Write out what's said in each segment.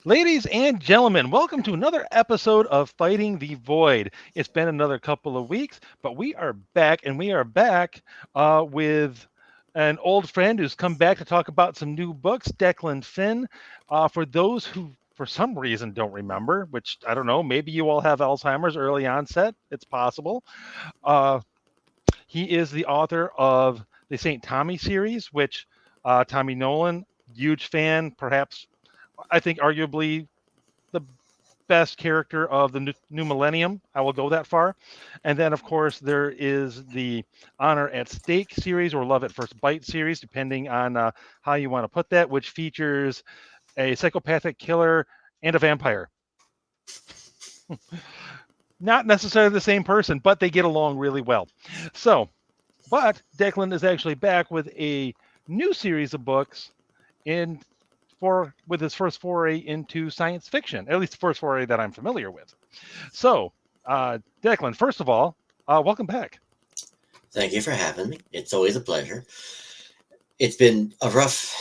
Ladies and gentlemen, welcome to another episode of Fighting the Void. It's been another couple of weeks, but we are back, and we are back with an old friend who's come back to talk about some new books, Declan Finn. For those who, for some reason, don't remember, which I don't know, maybe you all have Alzheimer's early onset, it's possible. Uh, he is the author of the St. Tommy series, which Tommy Nolan, huge fan, perhaps I think arguably the best character of the new millennium. I will go that far. And then, of course, there is the Honor at Stake series or Love at First Bite series, depending on how you want to put that, which features a psychopathic killer and a vampire. Not necessarily the same person, but they get along really well. So, but Declan is actually back with a new series of books in for with his first foray into science fiction, at least the first foray that I'm familiar with. So, Declan, first of all, welcome back. Thank you for having me. It's always a pleasure. It's been a rough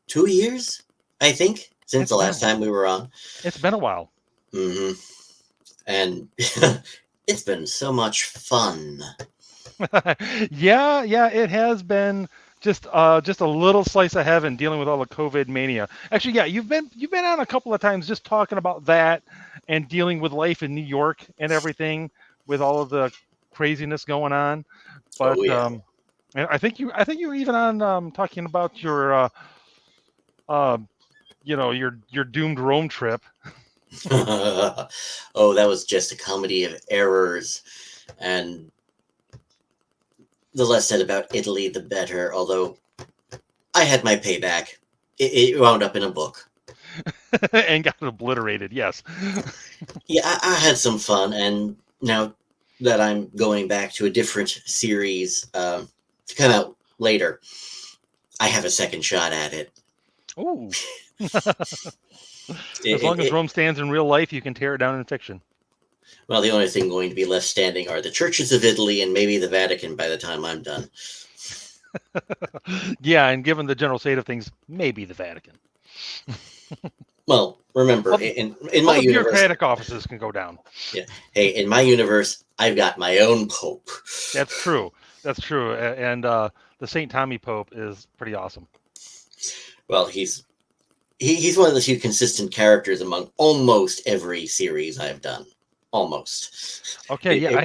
2 years, I think, since It's the been last time we were on. it's been a while. hmm And it's been so much fun. Yeah, it has been just a little slice of heaven dealing with all the COVID mania. Actually, yeah, you've been on a couple of times just talking about that and dealing with life in New York and everything with all of the craziness going on. Oh, But yeah. and I think you were even on talking about your uh, your doomed Rome trip. Oh, that was just a comedy of errors. And the less said about Italy, the better. Although I had my payback, it wound up in a book. And got obliterated. Yes. Yeah, I had some fun, and now that I'm going back to a different series to come out later, I have a second shot at it. Ooh. It, As long it, as it Rome stands in real life, you can tear it down in fiction. well, the only thing going to be left standing are the churches of Italy and maybe the Vatican by the time I'm done. Yeah, and given the general state of things, maybe the Vatican. Well, remember, All, in all my the universe, bureaucratic offices can go down. yeah, hey, in my universe, I've got my own pope. That's true. That's true. And the St. Tommy Pope is pretty awesome. Well, he's one of the few consistent characters among almost every series I've done. Almost. Okay, It, yeah, it,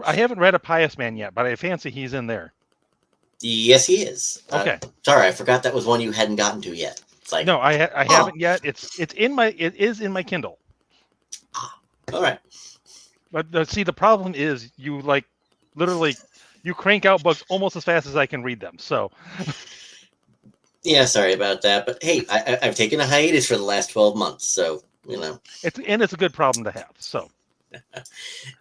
I haven't read a Pious Man yet, but I fancy he's in there. Yes, he is. Okay. Sorry, I forgot that was one you hadn't gotten to yet. It's like, No, I oh, haven't yet. It is in my Kindle. all right. But see, the problem is you like literally you crank out books almost as fast as I can read them. So Yeah, sorry about that. But hey, I've taken a hiatus for the last 12 months, so, you know, it's a good problem to have. So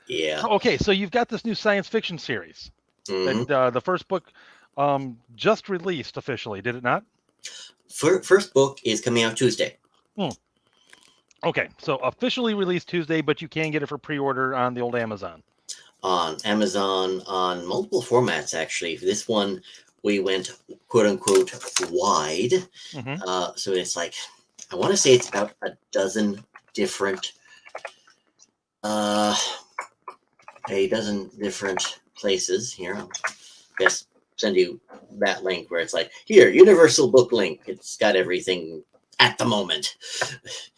yeah. okay, so you've got this new science fiction series that hmm the first book just released officially, did it not? First book is coming out Tuesday Hmm. Okay, so officially released Tuesday, but you can get it for pre-order on the old Amazon. on Amazon on multiple formats, actually. This one, we went quote unquote wide. Hmm. So it's like, I want to say it's about a dozen different, uh, places here. I'll just send you that link where it's like, here, Universal Book Link. It's got everything at the moment.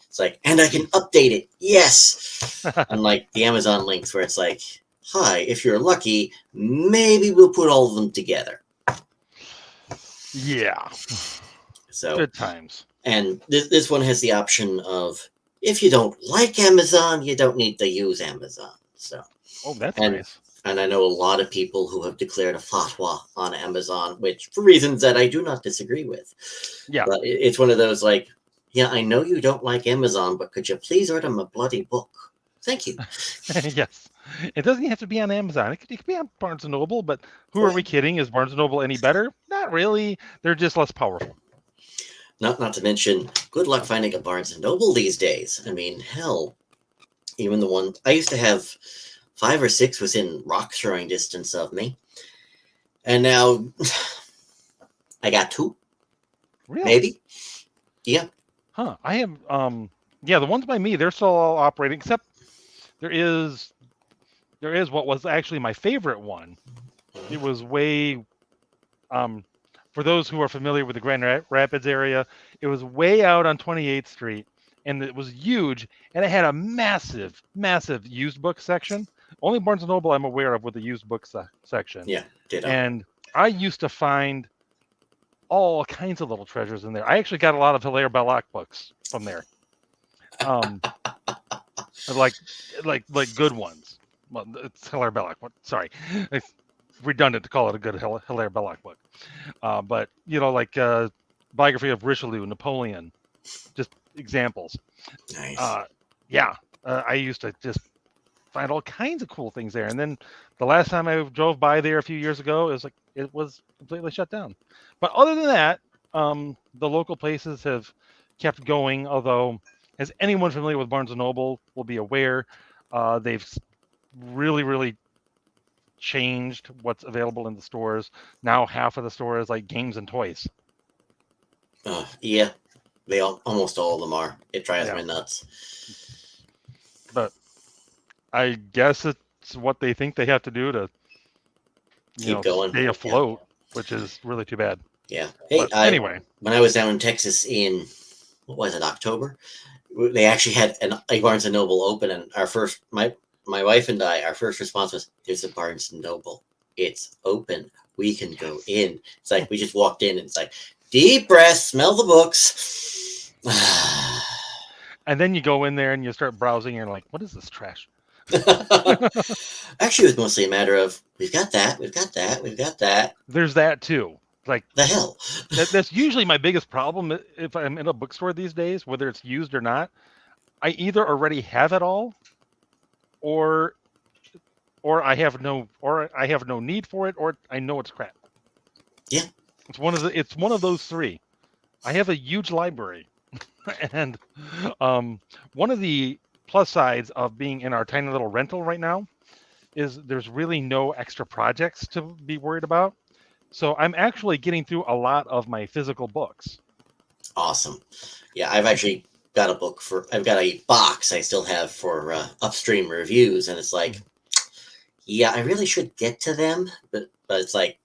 It's like, and I can update it. Yes. Unlike the Amazon links where it's like, hi, if you're lucky, maybe we'll put all of them together. Yeah, So, good times. and this one has the option of, if you don't like Amazon, you don't need to use Amazon. So, Oh, that's and nice. and I know a lot of people who have declared a fatwa on Amazon, which for reasons that I do not disagree with. Yeah. But it's one of those like, yeah, I know you don't like Amazon, but could you please order my bloody book? Thank you. Yes. It doesn't have to be on Amazon. It could be on Barnes and Noble, but who Oh are yeah. we kidding? Is Barnes and Noble any better? Not really. They're just less powerful. Not to mention, good luck finding a Barnes and Noble these days. I mean, hell, even the one I used to have, 5 or 6 within rock throwing distance of me, and now I got 2, Really? maybe. Yeah. Huh. I have Yeah, the ones by me, they're still all operating, except there is what was actually my favorite one. It was way um for those who are familiar with the Rapids area, it was way out on 28th Street, and it was huge, and it had a massive used book section. Only Barnes and Noble I'm aware of with the used book section, Yeah, ditto. and I used to find all kinds of little treasures in there. I actually got a lot of Hilaire Belloc books from there. Um, like like good ones. Well, it's Hilaire Belloc. Sorry, it's redundant to call it a good Hilaire Belloc book. But like biography of Richelieu, Napoleon, just examples. Nice. Uh, yeah, I used to just find all kinds of cool things there. And then the last time I drove by there a few years ago, it was completely shut down. But other than that, the local places have kept going. Although, as anyone familiar with Barnes and Noble will be aware, they've really changed what's available in the stores. Now half of the store is like games and toys. Yeah, almost all of them are. It drives Yeah, me nuts. but I guess it's what they think they have to do to Keep going. stay Yeah, afloat, which is really too bad. yeah. Hey, But I anyway, when I was down in Texas in what was it, October? They actually had a Barnes and Noble open, and my wife and I, our first response was, "There's a Barnes and Noble. It's open. We can go in." It's like we just walked in, and it's like deep breath, smell the books. and then you go in there and you start browsing, and you're like, what is this trash? Actually, it was mostly a matter of we've got that, we've got that, we've got that. There's that too. Like The hell. that's usually my biggest problem if I'm in a bookstore these days, whether it's used or not. I either already have it all, or I have no need for it, or I know it's crap. Yeah. It's one of those three. I have a huge library, and one of the plus sides of being in our tiny little rental right now is there's really no extra projects to be worried about. So I'm actually getting through a lot of my physical books. Awesome. Yeah, I've got a box I still have for upstream reviews, and it's like, yeah, I really should get to them, but it's like,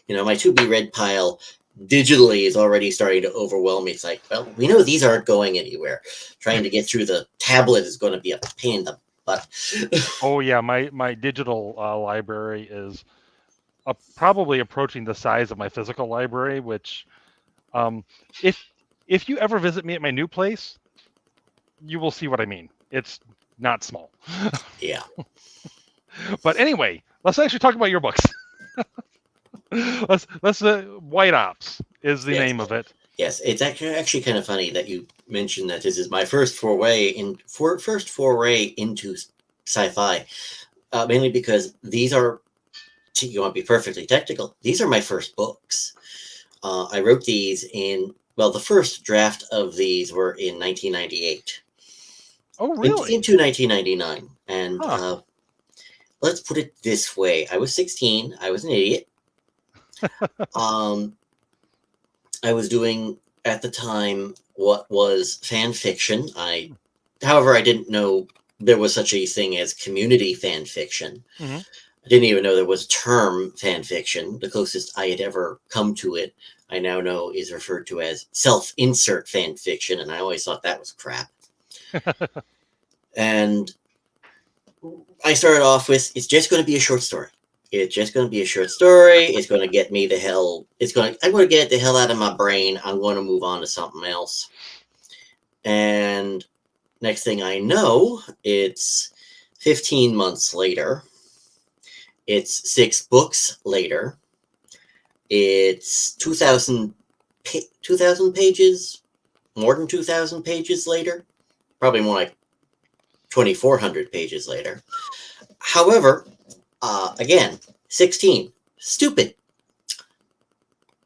my to be read pile digitally is already starting to overwhelm me. It's like, well, we know these aren't going anywhere. Trying to get through the tablet is going to be a pain in the butt. Oh yeah, my digital library is probably approaching the size of my physical library. Which, um, if if you ever visit me at my new place, you will see what I mean. It's not small. Yeah. But anyway, let's actually talk about your books. let's White Ops is the Yes. name of it. Yes, it's actually kind of funny that you mentioned that this is my first foray into sci-fi, mainly because these are, you want to be perfectly technical, these are my first books. I wrote these the first draft of these were in 1998 Oh really? into 1999, and Huh. let's put it this way: I was 16, I was an idiot. um, I was doing at the time what was fan fiction. However, I didn't know there was such a thing as community fan fiction. Mm-hmm. I didn't even know there was a term fan fiction. The closest I had ever come to it, I now know, is referred to as self-insert fan fiction, and I always thought that was crap. And I started off with, it's just going to be a short story. It's just going to be a short story. It's going to get me the hell. I'm going to get the hell out of my brain. I'm going to move on to something else. And next thing I know, it's 15 months later. It's 6 books later. It's 2,000 pages, more than 2,000 pages later. Probably more like 2,400 pages later. However, again, 16. Stupid.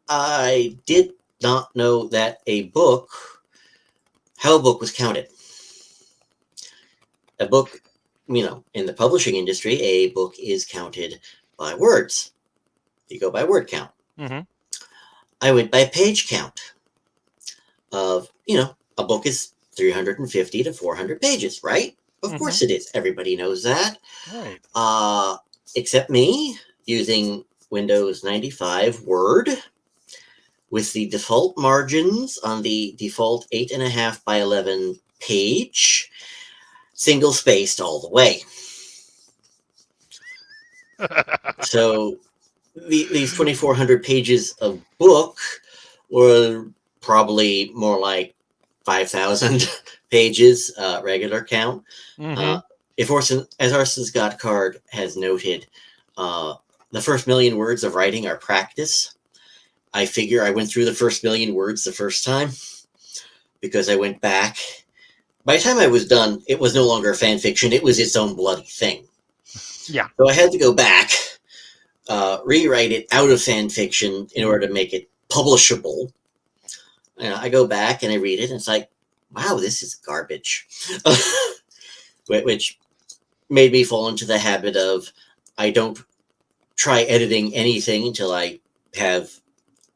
I did not know that how a book was counted. A book, in the publishing industry, a book is counted by words. You go by word count. Mm-hmm. I went by page count of, a book is 350 to 400 pages, right? Of course it is. Everybody knows that. Right. Except me, using Windows 95 Word with the default margins on the default 8.5 by 11 page, single spaced all the way. So these 2,400 pages of book were probably more like 5,000 pages, regular count. Mm-hmm. As Orson Scott Card has noted, the first million words of writing are practice. I figure I went through the first million words the first time because I went back. By the time I was done, it was no longer fan fiction. It was its own bloody thing. Yeah. So I had to go back, rewrite it out of fan fiction in order to make it publishable. I go back and I read it, and it's like, wow, this is garbage. Which made me fall into the habit of I don't try editing anything until I have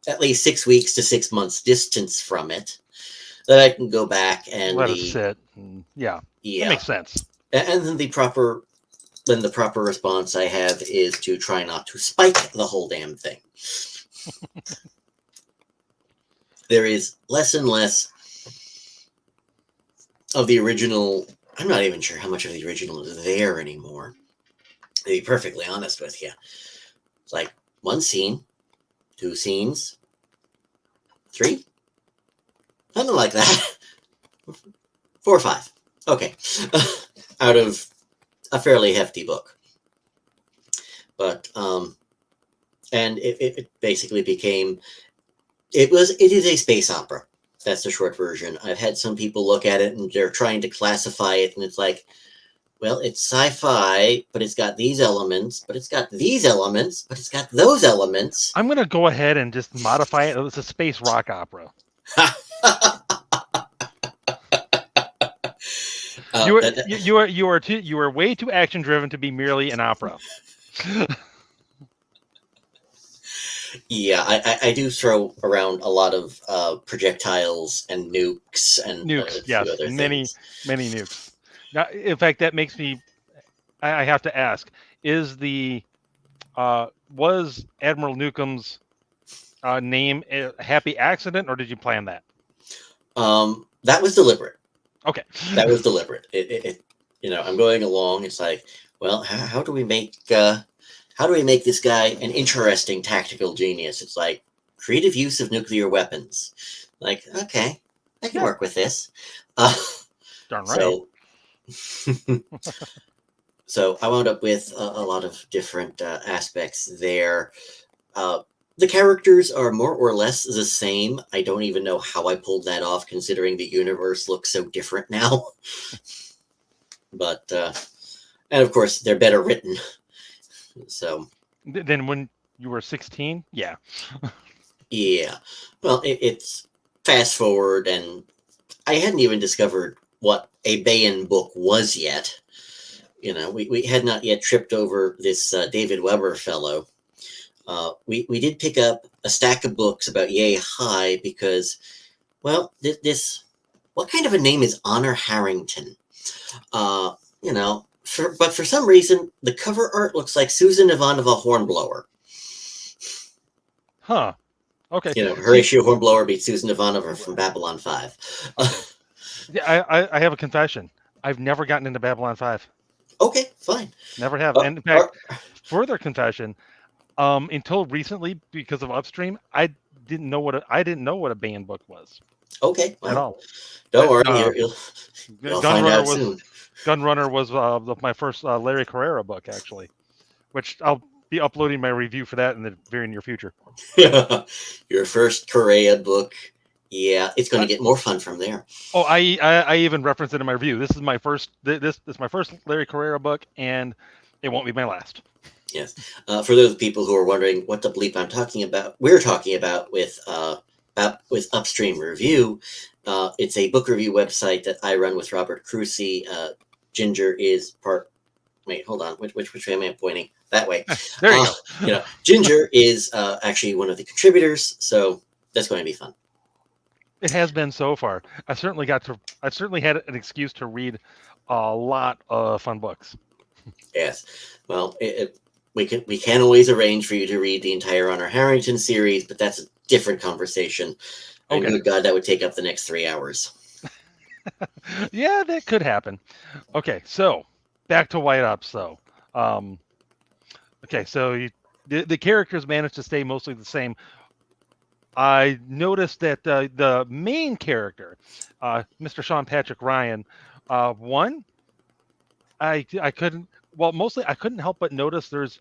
at least 6 weeks to 6 months distance from it, that I can go back and Let it sit. Yeah. That makes sense. And then the proper response I have is to try not to spike the whole damn thing. There is less and less of the original. I'm not even sure how much of the original is there anymore, to be perfectly honest with you. It's like 1 scene, 2 scenes, 3, something like that. 4 or 5. Okay. Out of a fairly hefty book. But, and it basically became, it is a space opera. That's the short version. I've had some people look at it and they're trying to classify it, and it's like, well, it's sci-fi, but it's got these elements, but it's got these elements, but it's got those elements. I'm going to go ahead and just modify it. It's a space rock opera. You are way too action driven to be merely an opera. Yeah, I do throw around a lot of projectiles and nukes and yes, other many things. nukes. Now, in fact, that makes me. I have to ask: is was Admiral Newcomb's name a happy accident, or did you plan that? That was deliberate. Okay, that was deliberate. I'm going along. It's like, well, how do we make this guy an interesting tactical genius? It's like creative use of nuclear weapons. Like, okay, I can work with this. Darn right. So I wound up with a lot of different aspects there. The characters are more or less the same. I don't even know how I pulled that off, considering the universe looks so different now. But, and of course, they're better written. So. Then when you were 16? Yeah. Yeah. Well, it's fast forward, and I hadn't even discovered what a Bayan book was yet. We had not yet tripped over this David Weber fellow. We did pick up a stack of books about Yay High because, well, what kind of a name is Honor Harrington? But for some reason, the cover art looks like Susan Ivanova Hornblower. Huh. Okay. Horatio Hornblower beats Susan Ivanova from Babylon 5. I have a confession. I've never gotten into Babylon 5. Okay, fine. Never have. And in fact, further confession, until recently, because of Upstream, I didn't know what a band book was. Okay, well, at all. Don't worry, you'll find out soon. Gunrunner was my first Larry Carrera book, actually, which I'll be uploading my review for that in the very near future. Your first Correa book. Yeah, it's going to get more fun from there. Oh, I even referenced it in my review. This is my first. This is my first Larry Carrera book, and it won't be my last. Yes. For those people who are wondering what the bleep I'm talking about, we're talking about with Upstream Review. It's a book review website that I run with Robert Crucy. Ginger is part. Wait, hold on. Which way am I pointing? That way. There you go. Ginger is actually one of the contributors, so that's going to be fun. It has been so far. I've certainly had an excuse to read a lot of fun books. Yes. Well, we can always arrange for you to read the entire Honor Harrington series, but that's a different conversation. And Okay. good God, that would take up the next 3 hours. Yeah, that could happen. Okay, so back to White Ops though. Um, okay, so the characters managed to stay mostly the same. I noticed that the main character, Mr. Sean Patrick Ryan, one I couldn't well mostly I couldn't help but notice there's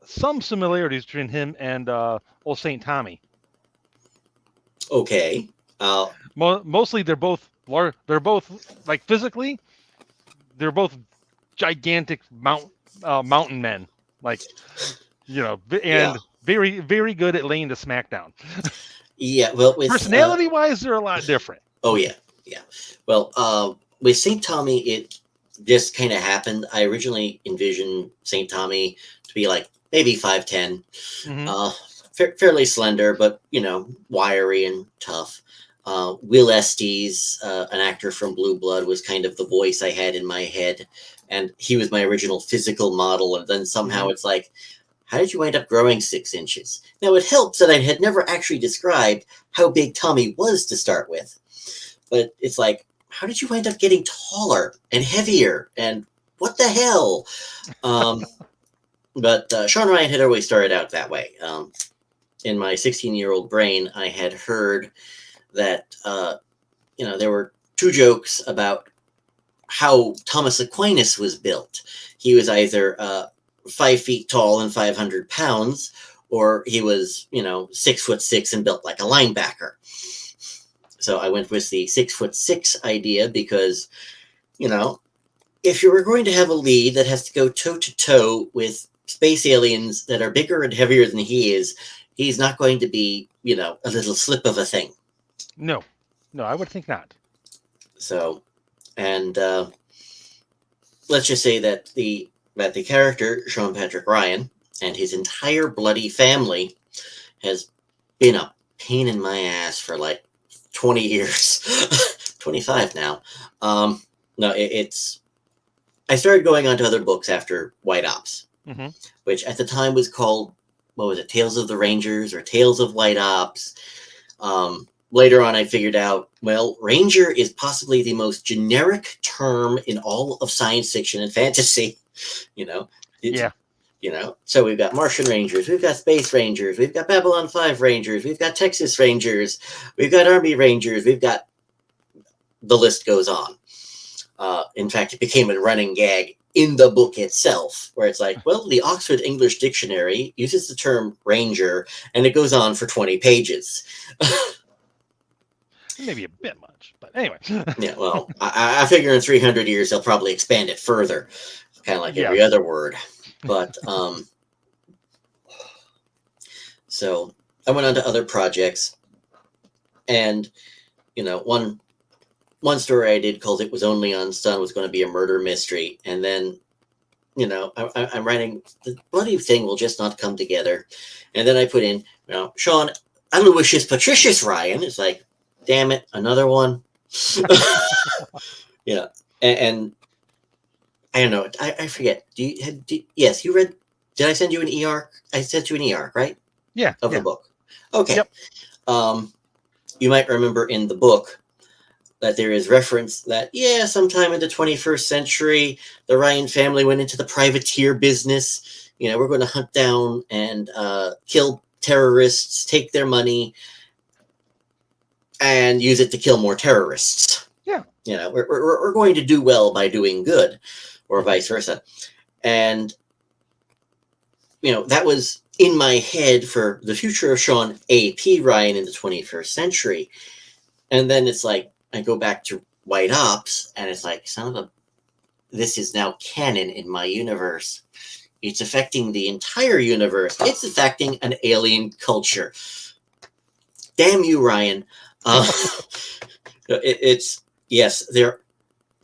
some similarities between him and old Saint Tommy. Okay. Uh, Mostly they're both like physically they're both gigantic mountain men, like yeah. and very good at laying the smackdown. Yeah. Well, Personality wise, they're a lot different. oh yeah, yeah. Well, with Saint Tommy, it just kind of happened. I originally envisioned Saint Tommy to be like maybe 5'10", Hmm. uh, fairly slender, but wiry and tough. Will Estes, an actor from Blue Blood, was kind of the voice I had in my head, and he was my original physical model. And then somehow Hmm. it's like, how did you wind up growing 6 inches? Now it helps that I had never actually described how big Tommy was to start with, but it's like, how did you wind up getting taller and heavier? And what the hell? Um, but Sean Ryan had always started out that way. In my 16-year-old brain, I had heard that there were two jokes about how Thomas Aquinas was built. He was either 5 feet tall and 500 pounds, or he was 6'6" and built like a linebacker. So I went with the 6'6" idea because you know if you were going to have a lead that has to go toe to toe with space aliens that are bigger and heavier than he is, he's not going to be a little slip of a thing. No, no, I would think not. So, and let's just say that the character Sean Patrick Ryan and his entire bloody family has been a pain in my ass for like 20 years, 25 now. No, it's I started going on to other books after White Ops, Hmm. which at the time was called, what was it, Tales of the Rangers or Tales of White Ops. Later on, I figured out, well, Ranger is possibly the most generic term in all of science fiction and fantasy. You know, it, Yeah. so we've got Martian Rangers, we've got Space Rangers, we've got Babylon 5 Rangers, we've got Texas Rangers, we've got Army Rangers, we've got the list goes on. In fact, it became a running gag in the book itself, where it's like, well, the Oxford English Dictionary uses the term ranger, and it goes on for 20 pages. Maybe a bit much, but anyway. Yeah, well, I figure in 300 years they'll probably expand it further, kind of like Yeah. every other word. But so I went on to other projects, and one story I did called "It Was Only on Sun" was going to be a murder mystery, and then I'm writing, the bloody thing will just not come together, and then I put in Sean Aloysius Patricius Ryan. It's like, damn it, another one. Yeah, and I don't know. I forget. Yes, you read? Did I send you an e-arc? I sent you an e-arc, right, Yeah. of the Yeah. book. Okay. Yep. You might remember in the book that there is reference that, sometime in the 21st century, the Ryan family went into the privateer business. We're going to hunt down and kill terrorists, take their money, and use it to kill more terrorists. Yeah. We're going to do well by doing good, or vice versa. And, that was in my head for the future of Sean A.P. Ryan in the 21st century. And then it's like, I go back to White Ops, and it's like, this is now canon in my universe. It's affecting the entire universe. It's affecting an alien culture. Damn you, Ryan. It's yes. There,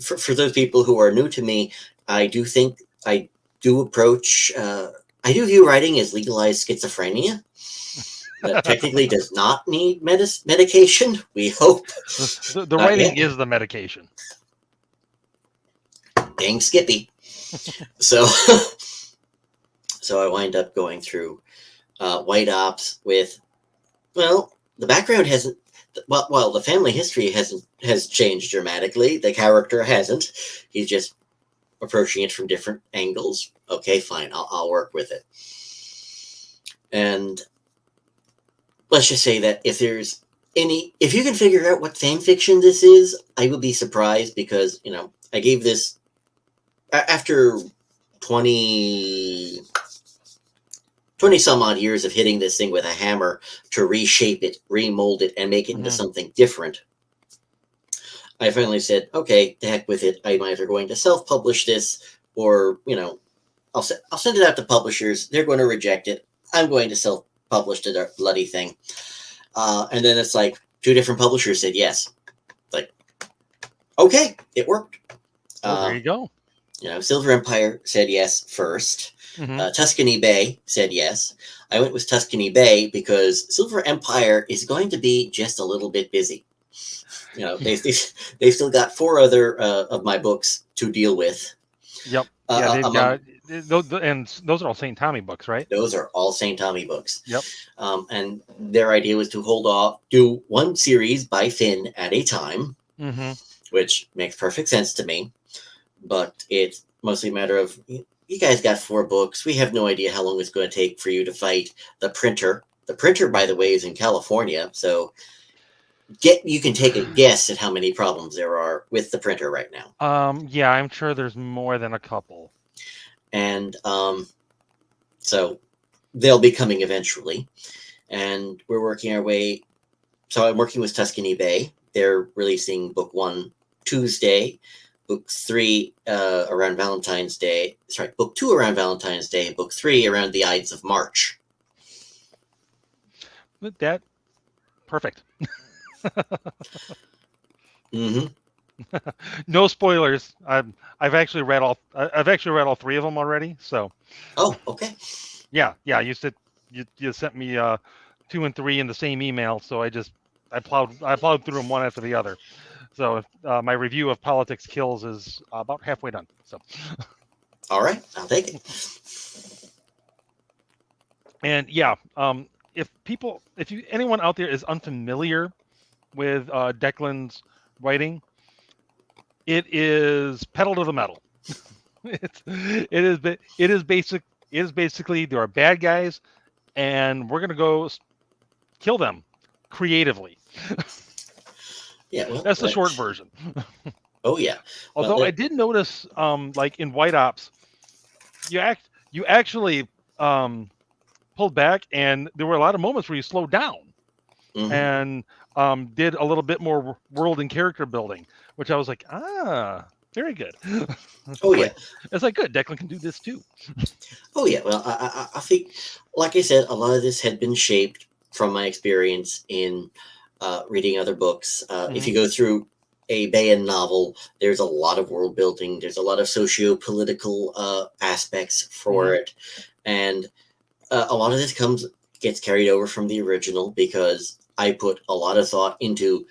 for those people who are new to me, I do think I do approach. I do view writing as legalized schizophrenia. technically does not need medication. We hope. The Not writing yet. is the medication. Dang Skippy. So, so I wind up going through White Ops with, well, the background hasn't. Well, the family history has changed dramatically. The character hasn't. He's just approaching it from different angles. Okay, fine. I'll work with it. And let's just say that if you can figure out what fan fiction this is, I will be surprised, because I gave this after 20 some odd years of hitting this thing with a hammer to reshape it, remold it, and make it into something different. I finally said, okay, the heck with it. I'm either going to self-publish this, or I'll send it out to publishers. They're going to reject it. I'm going to self-publish the bloody thing. And then it's like 2 different publishers said yes. Like, okay, it worked. Well, there you go. Silver Empire said yes first. Tuscany Bay said yes. I went with Tuscany Bay because Silver Empire is going to be just a little bit busy. They've still got 4 other of my books to deal with. Yep. Yeah, they've got those, and those are all St. Tommy books, right? Those are all St. Tommy books. Yep. And their idea was to hold off, do one series by Finn at a time, which makes perfect sense to me. But it's mostly a matter of, you guys got 4 books. We have no idea how long it's going to take for you to fight the printer. The printer, by the way, is in California, so you can take a guess at how many problems there are with the printer right now. Yeah, I'm sure there's more than a couple. And so they'll be coming eventually. And we're working our way. So I'm working with Tuscany Bay. They're releasing book 1 Tuesday, book 3 around Valentine's Day. Sorry, book 2 around Valentine's Day, and book 3 around the Ides of March. That perfect. No spoilers. I've actually read all 3 of them already. So. Oh, okay. Yeah. You said you sent me 2 and 3 in the same email, so I plowed through them one after the other. So my review of Politics Kills is about halfway done. So. All right, I'll take it. And yeah, if anyone out there is unfamiliar with Declan's writing, it is pedal to the metal. It is basically there are bad guys, and we're gonna go kill them creatively. Yeah, well, that's the short version. Oh yeah. Although I did notice, like in White Ops, you actually pulled back, and there were a lot of moments where you slowed down and did a little bit more world and character building, which I was like, very good. Oh yeah, it's like good. Declan can do this too. Oh yeah. Well, I think, like I said, a lot of this had been shaped from my experience in reading other books. If you go through a Bayan novel, there's a lot of world building. There's a lot of socio-political aspects for it, and a lot of this gets carried over from the original, because I put a lot of thought into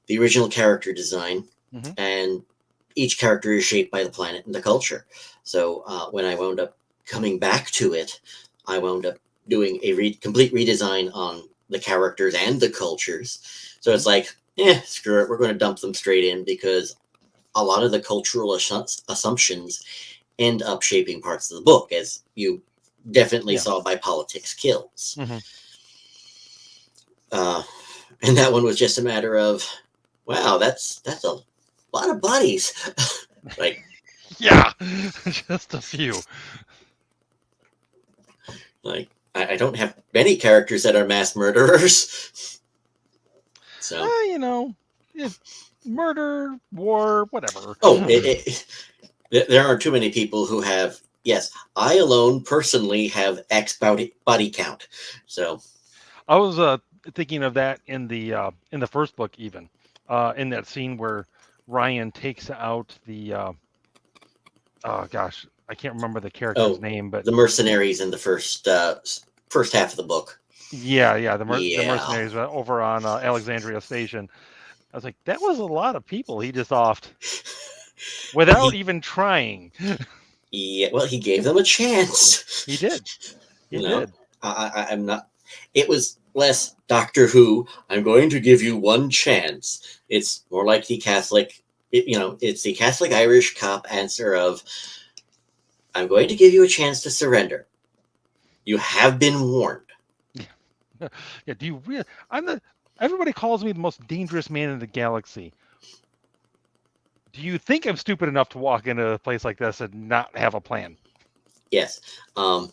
the original character design, and each character is shaped by the planet and the culture. So when I wound up coming back to it, I wound up doing a complete redesign on the characters and the cultures. So it's like, screw it, we're going to dump them straight in, because a lot of the cultural assumptions end up shaping parts of the book, as you definitely saw by Politics Kills. And that one was just a matter of, wow, that's a lot of bodies. Like, yeah, just a few. Like, I don't have many characters that are mass murderers. So, murder, war, whatever. Oh, there aren't too many people who have. Yes, I alone personally have X body count. So, I was thinking of that in the first book, even in that scene where Ryan takes out the oh gosh, I can't remember the character's name, but the mercenaries in the first half of the book. Yeah. The Yeah. mercenaries over on Alexandria Station. I was like, that was a lot of people he just offed Well, without even trying. yeah, well, he gave them a chance. He did. He You know, did. I'm not. It was less Doctor Who. I'm going to give you one chance. It's more like the Catholic. It's the Catholic Irish cop answer of, "I'm going to give you a chance to surrender. You have been warned." Yeah. Do you really? I'm the. Everybody calls me the most dangerous man in the galaxy. Do you think I'm stupid enough to walk into a place like this and not have a plan? Yes. Um,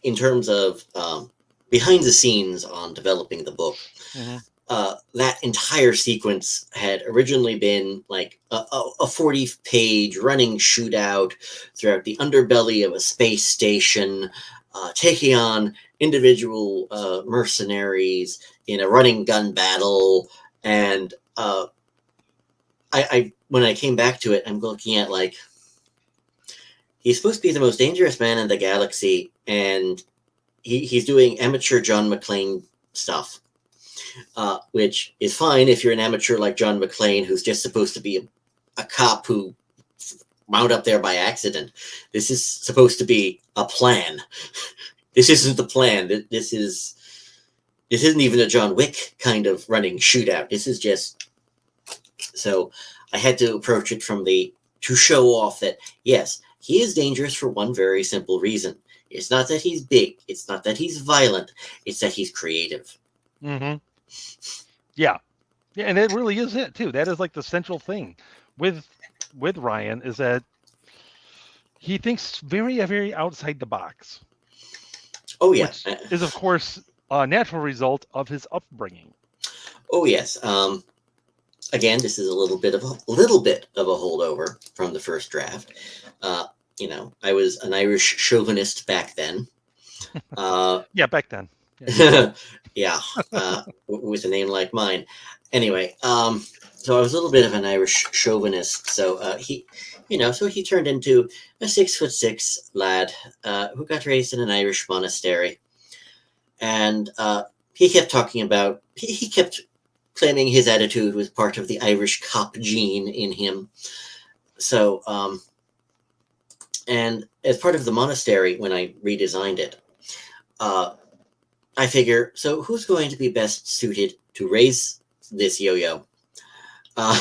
in terms of behind the scenes on developing the book, Hmm. that entire sequence had originally been like a 40-page running shootout throughout the underbelly of a space station, taking on individual mercenaries in a running gun battle. And I when I came back to it, I'm looking at like, he's supposed to be the most dangerous man in the galaxy, and he's doing amateur John McClane stuff, which is fine if you're an amateur like John McClane, who's just supposed to be a cop who wound up there by accident. This is supposed to be a plan. This isn't the plan. This isn't even a John Wick kind of running shootout. This is just, so I had to approach it from the to show off that yes, he is dangerous for one very simple reason. It's not that he's big. It's not that he's violent. It's that he's creative. Hmm. Yeah. Yeah, and it really is it too. That is like the central thing with Ryan is that he thinks very outside the box, Oh yeah. which is of course a natural result of his upbringing. Oh yes. Again, this is a little bit of a holdover from the first draft. Uh, I was an Irish chauvinist back then. Uh, Yeah, back then. Yeah. yeah, with a name like mine. Anyway, so I was a little bit of an Irish chauvinist. So he turned into a 6'6" lad who got raised in an Irish monastery, and he kept talking about he kept claiming his attitude was part of the Irish cop gene in him. So, and as part of the monastery, when I redesigned it, uh, I figure, so who's going to be best suited to raise this yo-yo? Uh,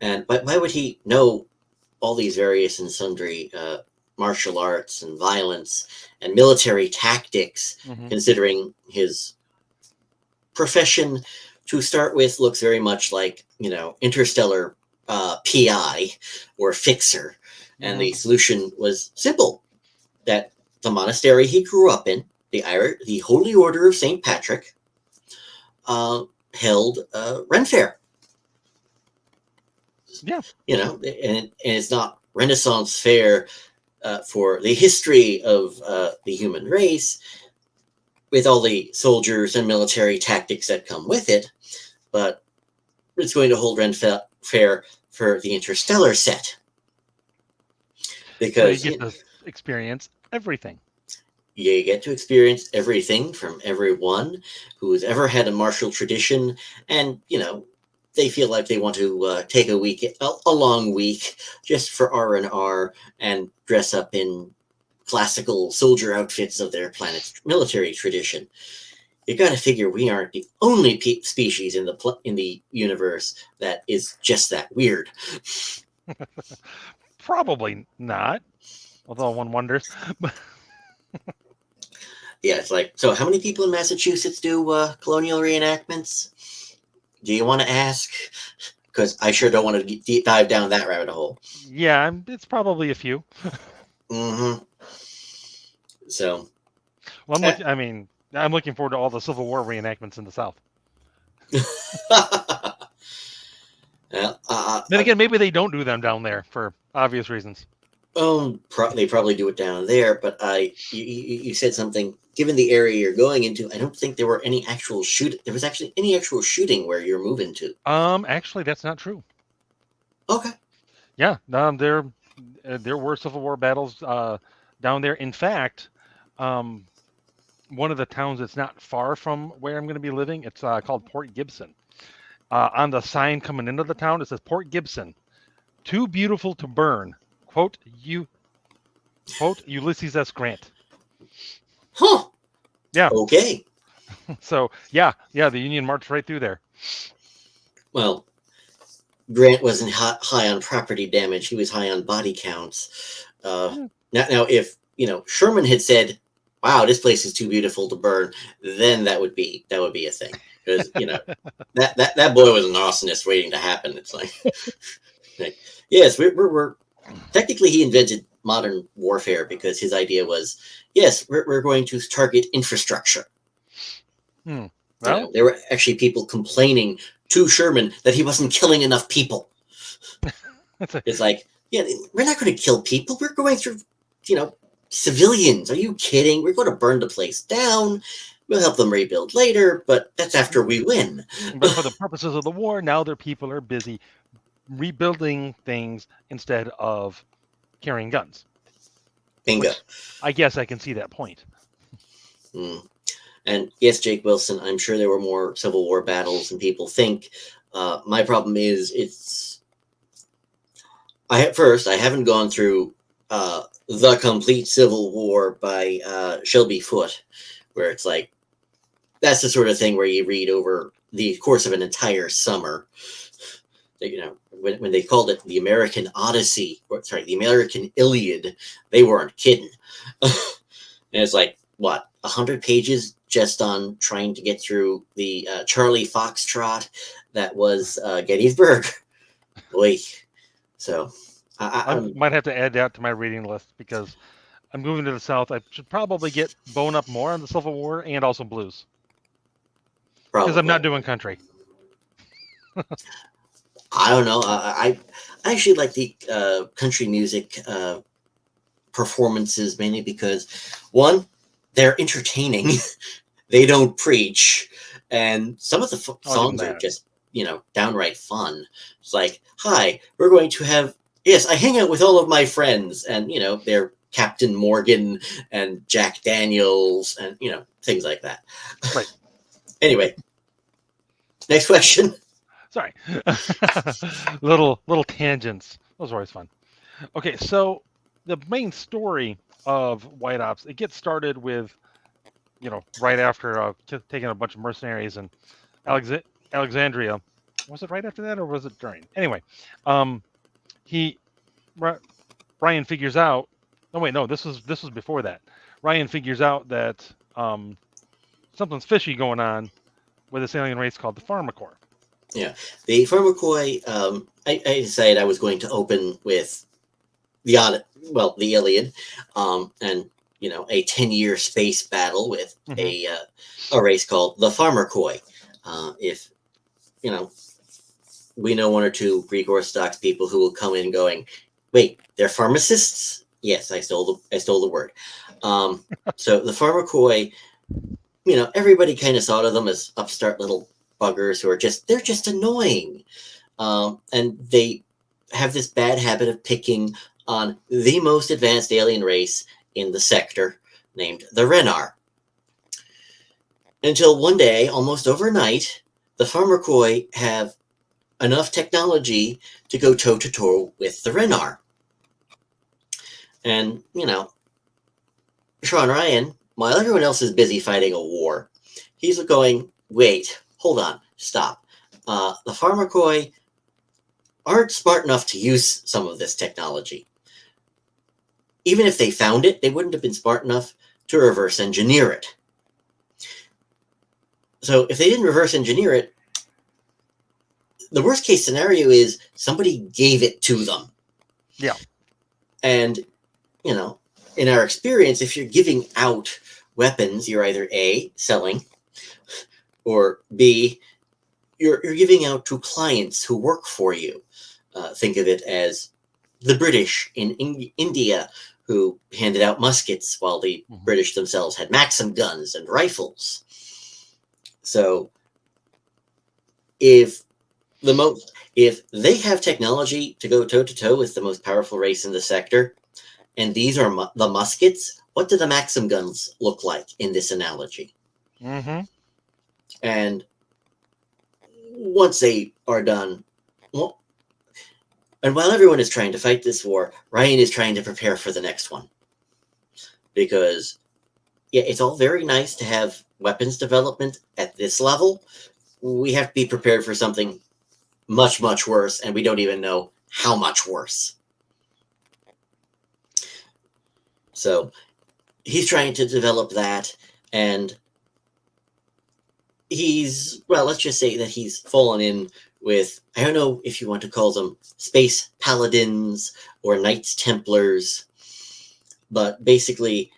and why would he know all these various and sundry martial arts and violence and military tactics, Hmm. considering his profession to start with looks very much like interstellar PI or fixer, and Hmm. the solution was simple: that the monastery he grew up in, the Holy Order of Saint Patrick, uh, held Ren Fair. Yeah. And it's not Renaissance fair for the history of the human race, with all the soldiers and military tactics that come with it, but it's going to hold Fair for the Interstellar set So you because get to experience everything. you get to experience everything from everyone who's ever had a martial tradition, and they feel like they want to take a long week just for R&R and dress up in classical soldier outfits of their planet's military tradition. You got to figure we aren't the only species in the universe that is just that weird. Probably not, although one wonders. But Yeah, it's like, so how many people in Massachusetts do colonial reenactments? Do you want to ask? Because I sure don't want to deep dive down that rabbit hole. yeah, it's probably a few. Hmm. So, Well, uh, I'm looking forward to all the Civil War reenactments in the South. well, Then again, maybe they don't do them down there for obvious reasons. they probably do it down there, but you said something. Given the area you're going into, I don't think there was actually any actual shooting where you're moving to. Actually, that's not true. Okay. Yeah, there were Civil War battles down there. In fact, um, one of the towns that's not far from where I'm going to be living. It's called Port Gibson. On the sign coming into the town, it says Port Gibson, too beautiful to burn. Quote Ulysses S. Grant. Huh. Yeah. Okay. So yeah, the Union marched right through there. Well, Grant wasn't high on property damage. He was high on body counts. Yeah. Now, if Sherman had said, "Wow, this place is too beautiful to burn," then that would be a thing, because that boy was an arsonist waiting to happen. It's like yes, we're technically he invented modern warfare because his idea was yes, we're going to target infrastructure. Well, There were actually people complaining to Sherman that he wasn't killing enough people. It's like, yeah, we're not going to kill people. We're going through, civilians. Are you kidding? We're going to burn the place down. We'll help them rebuild later, but that's after we win. but for the purposes of the war, now their people are busy rebuilding things instead of carrying guns. Bingo. Which I guess I can see that point. Mm. And yes, Jake Wilson, I'm sure there were more Civil War battles than people think. My problem is I haven't gone through The Complete Civil War by Shelby Foote, where it's like, that's the sort of thing where you read over the course of an entire summer. When they called it the American Odyssey, the American Iliad, they weren't kidding. And it's like, what, 100 pages just on trying to get through the Charlie Foxtrot that was Gettysburg. Boy. So I might have to add that to my reading list because I'm moving to the South. I should probably get bone up more on the Civil War and also blues. Because I'm not doing country. I don't know. I actually like the country music performances mainly because, one, they're entertaining. They don't preach, and some of the songs are just downright fun. It's like, hi, we're going to have, yes, I hang out with all of my friends, and they're Captain Morgan and Jack Daniels and things like that. Right. Anyway, next question. Sorry. little tangents. Those are always fun. Okay, so the main story of White Ops, it gets started with, right after taking a bunch of mercenaries in Alexandria. Was it right after that or was it during? Anyway, Ryan figures out. Oh wait, no, this was before that. Ryan figures out that something's fishy going on with this alien race called the Pharmacore. Yeah, the Pharmakoi. I decided I was going to open with the Iliad, and a 10-year space battle with a race called the Pharmakoi. If we know one or two Greek Orthodox people who will come in going, wait, they're pharmacists? Yes, I stole the word. So the Pharmakoi, everybody kind of thought of them as upstart little buggers who are they're just annoying. And they have this bad habit of picking on the most advanced alien race in the sector, named the Renar. Until one day, almost overnight, the Pharmakoi have enough technology to go toe-to-toe with the Renar. And, Sean Ryan, while everyone else is busy fighting a war, he's going, wait, hold on, stop. The Pharmakoi aren't smart enough to use some of this technology. Even if they found it, they wouldn't have been smart enough to reverse engineer it. So if they didn't reverse engineer it, the worst case scenario is somebody gave it to them. Yeah. And, in our experience, if you're giving out weapons, you're either A, selling, or B, you're giving out to clients who work for you. Think of it as the British in India who handed out muskets while the British themselves had Maxim guns and rifles. So if they have technology to go toe-to-toe with the most powerful race in the sector, and these are the muskets. What do the Maxim guns look like in this analogy? Mm-hmm. And once they are done, well, and while everyone is trying to fight this war, Ryan is trying to prepare for the next one. Because, yeah, it's all very nice to have weapons development at this level. We have to be prepared for something much, much worse, and we don't even know how much worse. So he's trying to develop that, and let's just say that he's fallen in with, I don't know if you want to call them space paladins or Knights Templars, but basically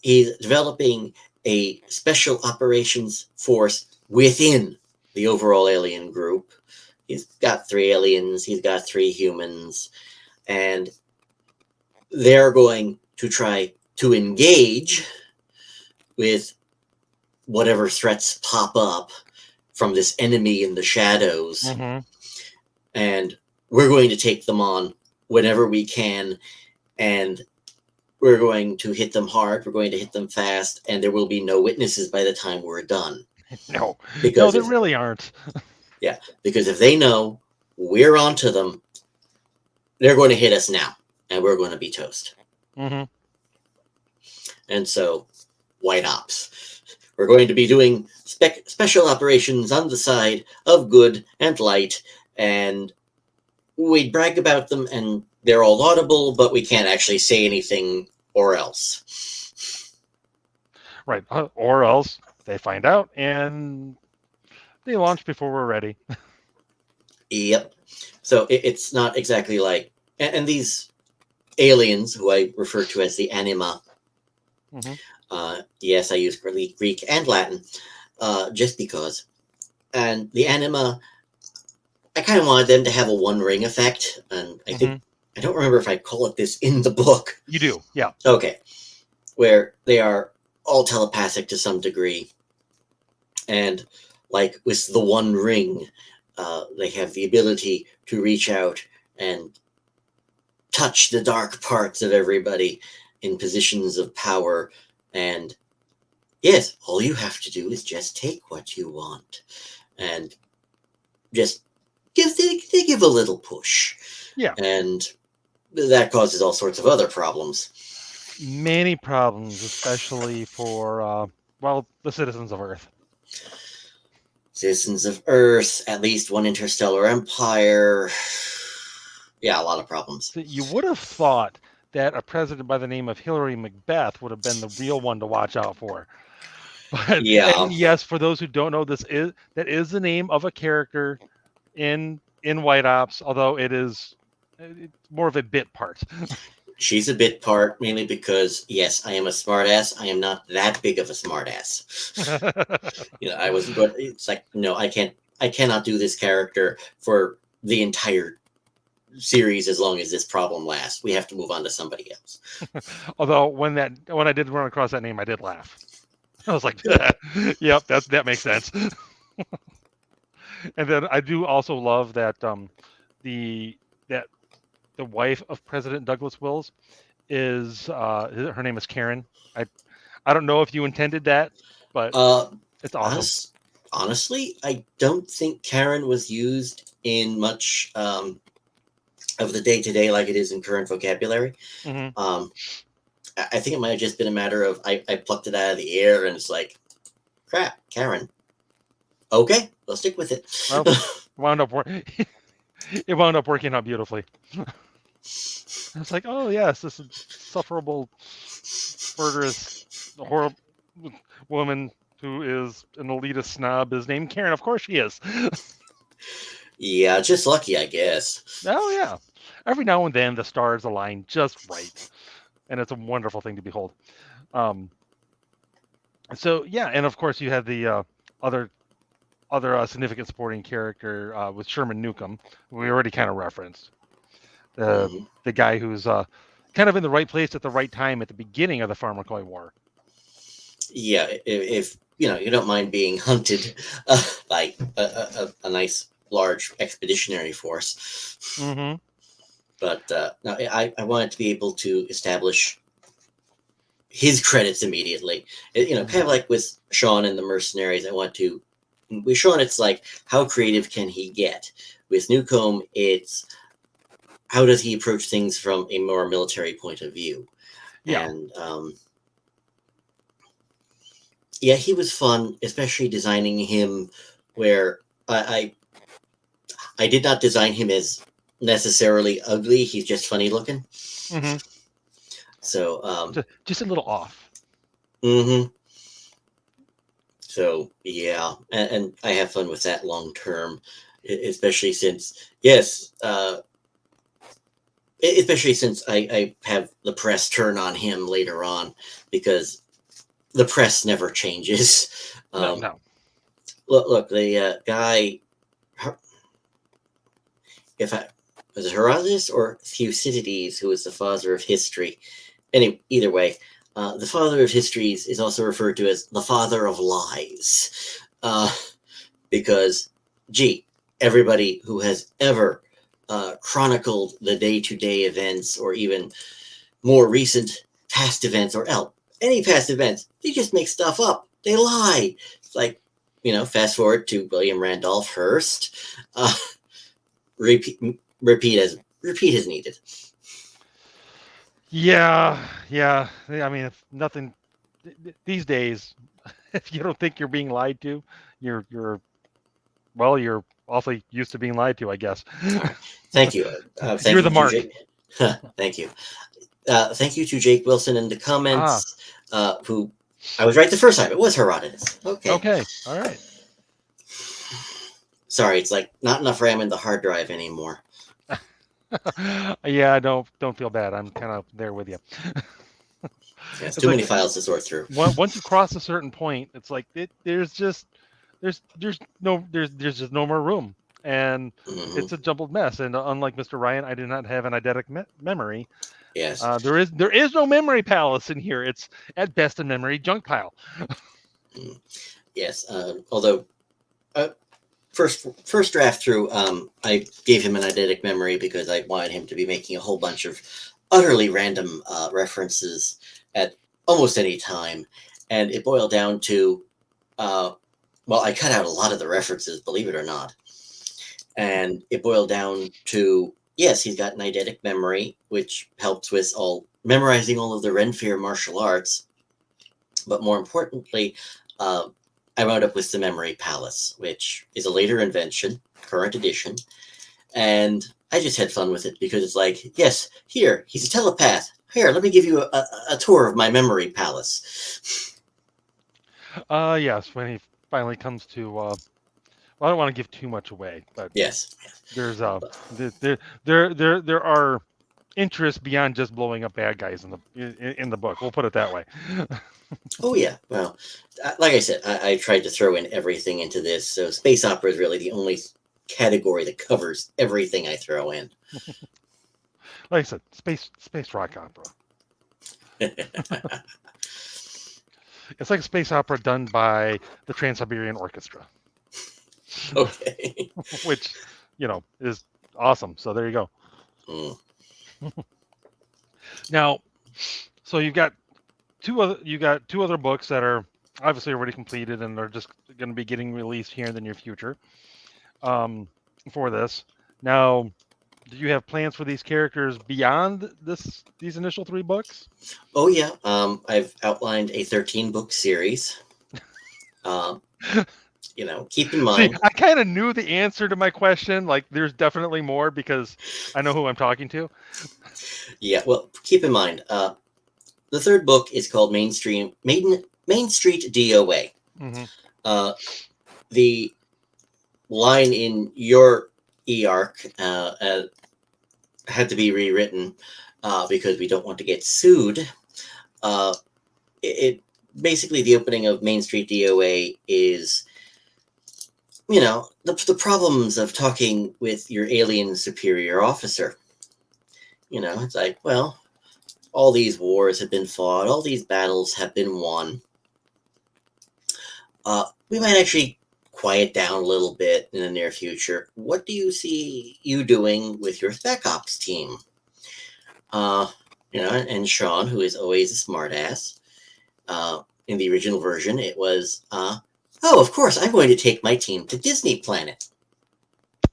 he's developing a special operations force within the overall alien group. He's got 3 aliens, he's got 3 humans, and they're going to try to engage with whatever threats pop up from this enemy in the shadows. Mm-hmm. And we're going to take them on whenever we can, and we're going to hit them hard, we're going to hit them fast, and there will be no witnesses by the time we're done. No, Because they really aren't. Yeah, because if they know we're onto them, they're going to hit us now, and we're going to be toast. Mm-hmm. And so, White Ops. We're going to be doing special operations on the side of good and light, and we brag about them, and they're all laudable, but we can't actually say anything or else. Right. Or else they find out and they launch before we're ready. Yep. So it's not exactly like, and these aliens, who I refer to as the anima, yes, I use Greek and Latin, just because. And the anima, I kind of wanted them to have a One Ring effect, and I think, I don't remember if I call it this in the book. You do, yeah. Okay. Where they are all telepathic to some degree. And like with the One Ring, they have the ability to reach out and touch the dark parts of everybody in positions of power. And yes, all you have to do is just take what you want and just they give a little push. Yeah. And that causes all sorts of other problems. Many problems, especially for, the citizens of Earth. Citizens of Earth, at least one interstellar empire. Yeah, a lot of problems. So you would have thought that a president by the name of Hillary Macbeth would have been the real one to watch out for. But yeah. And yes, for those who don't know, that is the name of a character in White Ops, although it's more of a bit part. She's a bit part, mainly because, yes, I am a smartass. I am not that big of a smartass. I wasn't going. It's like, no, I cannot do this character for the entire series as long as this problem lasts. We have to move on to somebody else. Although when I did run across that name, I did laugh. I was like, "Yep, that makes sense." And then I do also love that the wife of President Douglas Wills is her name is Karen. I don't know if you intended that, but it's awesome. Honestly, I don't think Karen was used in much of the day-to-day like it is in current vocabulary. Mm-hmm. I think it might have just been a matter of I plucked it out of the air, and it's like, crap, Karen. Okay, we'll stick with it. Well, it wound up working out beautifully. It's like, oh yes, this insufferable, murderous, horrible woman who is an elitist snob is named Karen. Of course she is. Yeah, just lucky, I guess. Oh yeah. Every now and then the stars align just right, and it's a wonderful thing to behold. So yeah, and of course you have the other significant supporting character with Sherman Newcomb, who we already kind of referenced. The guy who's kind of in the right place at the right time at the beginning of the Pharmacoy War. Yeah, if you don't mind being hunted by a nice large expeditionary force. Mm-hmm. But no, I wanted to be able to establish his credits immediately. Kind of like with Sean and the Mercenaries. I want to. With Sean, it's like, how creative can he get? With Newcomb, it's how does he approach things from a more military point of view? Yeah. And yeah, he was fun, especially designing him where I did not design him as necessarily ugly. He's just funny looking. Mm-hmm. So, Just a little off. mm-hmm. So yeah, and I have fun with that long term, especially since yes, especially since I have the press turn on him later on because the press never changes. No, no. Look, the guy, if I was it Herodotus or Thucydides, who was the father of history. Either way, the father of histories is also referred to as the father of lies, because, gee, everybody who has ever chronicled the day-to-day events or even more recent past events or any past events, they just make stuff up. They lie. It's like, fast forward to William Randolph Hearst. Repeat as needed. Yeah, yeah. I mean, if nothing these days, if you don't think you're being lied to, you're you're awfully used to being lied to, I guess. All right. Thank you. Thank You're you the to mark. Jake. Thank you. Thank you to Jake Wilson in the Ah, comments, who I was right the first time. It was Herodotus. Okay. okay. All right. Sorry, it's like not enough RAM in the hard drive anymore. Yeah, don't feel bad. I'm kind of there with you. Yes, It's too like many files to sort through. once you cross a certain point, it's like there's just no more room, and Hmm. it's a jumbled mess. And unlike Mr. Ryan, I do not have an eidetic memory. Yes. There is no memory palace in here. It's at best a memory junk pile. Mm. Yes. Although uh, first draft through, I gave him an eidetic memory because I wanted him to be making a whole bunch of utterly random references at almost any time, and it boiled down to, well, I cut out a lot of the references, believe it or not, and it boiled down to yes, he's got an eidetic memory, which helps with all memorizing all of the Renfear martial arts, but more importantly, uh, I wound up with the Memory Palace, which is a later invention, current edition, and I just had fun with it because it's like, yes, here, he's a telepath. Here, let me give you a tour of my Memory Palace. Yes, when he finally comes to well, I don't want to give too much away, but Yes. there's there are interests beyond just blowing up bad guys in the book. We'll put it that way. Oh, yeah. Well, like I said, I tried to throw in everything into this, so space opera is really the only category that covers everything I throw in. Like I said, space rock opera. It's like a space opera done by the Trans-Siberian Orchestra, Okay. which is awesome. So there you go. Mm. Now, so you got two other books that are obviously already completed and are just going to be getting released here in the near future. For this. Now, do you have plans for these characters beyond these initial 3 books? Oh, yeah. I've outlined a 13-book series. Um, keep in See, mind. I kind of knew the answer to my question. Like, there's definitely more because I know who I'm talking to. Yeah, well, keep in mind. The third book is called Main Street DOA. Mm-hmm. The line in your e-arc had to be rewritten because we don't want to get sued. It basically, the opening of Main Street DOA is, the problems of talking with your alien superior officer. It's like, well, all these wars have been fought, all these battles have been won. We might actually quiet down a little bit in the near future, what do you see you doing with your Spec Ops team? Uh, and Sean, who is always a smartass, in the original version, it was, oh, of course, I'm going to take my team to Disney Planet.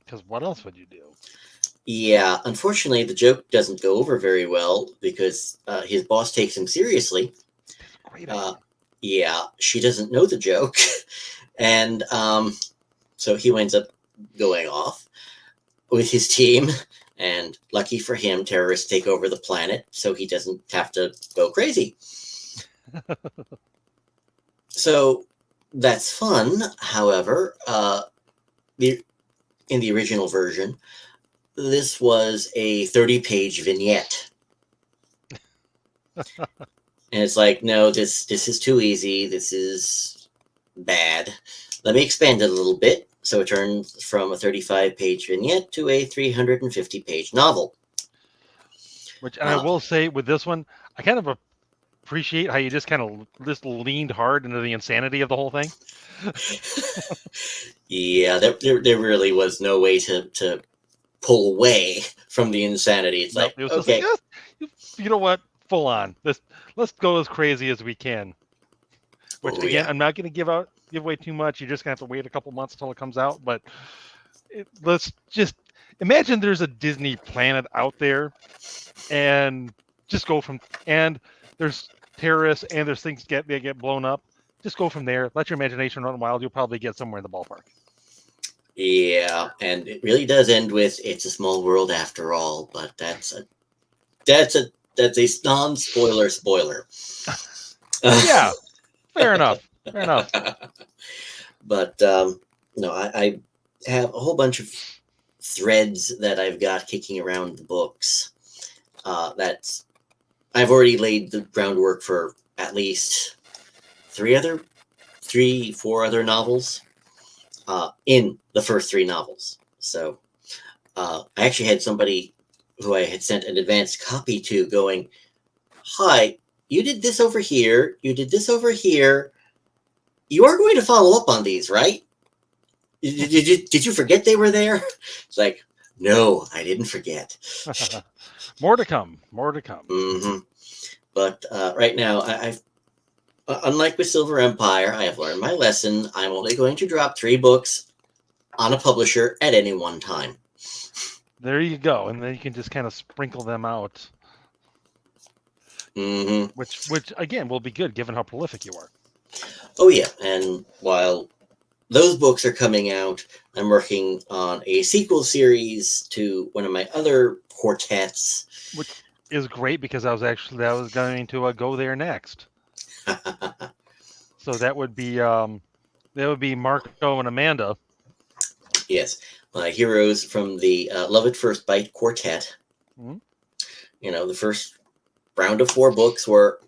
Because what else would you do? Yeah, unfortunately, the joke doesn't go over very well because his boss takes him seriously. Great idea. Yeah, she doesn't know the joke. And so he winds up going off with his team. And lucky for him, terrorists take over the planet, so he doesn't have to go crazy. So that's fun. However, in the original version, this was a 30-page vignette. And it's like, no, this is too easy. This is bad. Let me expand it a little bit. So it turns from a 35-page vignette to a 350-page novel. Which, and I will say with this one, I kind of appreciate how you just kind of just leaned hard into the insanity of the whole thing. Yeah, there really was no way to pull away from the insanity. It's like, It was okay, just like, you know what? Full on. Let's go as crazy as we can. Which again, I'm not going to give away too much. You're just going to have to wait a couple months until it comes out. But let's just imagine there's a Disney planet out there, and just go from, and there's terrorists and there's things they get blown up. Just go from there. Let your imagination run wild. You'll probably get somewhere in the ballpark. Yeah, and it really does end with "It's a small world after all," but that's a non-spoiler spoiler. Yeah, fair enough. Fair enough. But no, I have a whole bunch of threads that I've got kicking around the books. That's I've already laid the groundwork for at least 4 other novels in the first 3 novels. So I actually had somebody who I had sent an advanced copy to going, "Hi, you did this over here. You did this over here. You are going to follow up on these, right? Did you forget they were there?" It's like, no, I didn't forget. More to come. More to come. Mm-hmm. But right now, I've unlike with Silver Empire, I have learned my lesson. I'm only going to drop 3 books on a publisher at any one time. There you go, and then you can just kind of sprinkle them out. Mm-hmm. Which again will be good given how prolific you are. Oh yeah, and while those books are coming out, I'm working on a sequel series to one of my other quartets, which is great because I was going to go there next. So that would be Marco and Amanda. Yes, my heroes from the Love at First Bite quartet. Mm-hmm. The first round of 4 books were,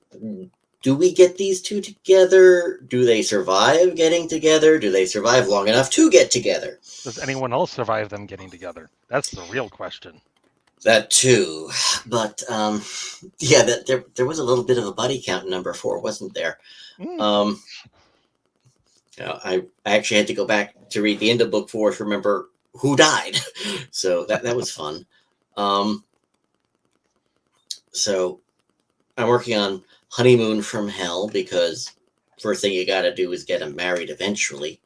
do we get these 2 together? Do they survive getting together? Do they survive long enough to get together? Does anyone else survive them getting together? That's the real question. That too, but yeah, there was a little bit of a buddy count in number 4, wasn't there? I actually had to go back to read the end of book 4 to remember who died, so that was fun. So I'm working on Honeymoon from Hell because first thing you got to do is get them married eventually,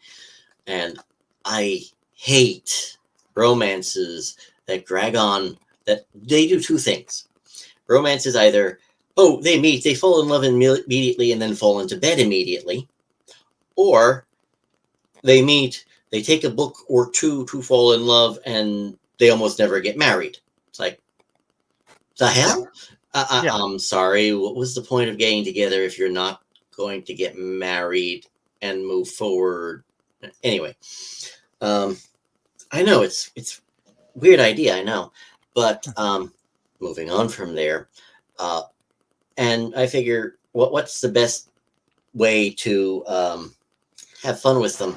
and I hate romances that drag on. That they do 2 things. Romance is either, oh, they meet, they fall in love immediately and then fall into bed immediately, or they meet, they take a book or 2 to fall in love, and they almost never get married. It's like, the hell? Yeah. I'm sorry, what was the point of getting together if you're not going to get married and move forward? Anyway, I know it's a weird idea, I know. But moving on from there, and I figure, what's the best way to have fun with them?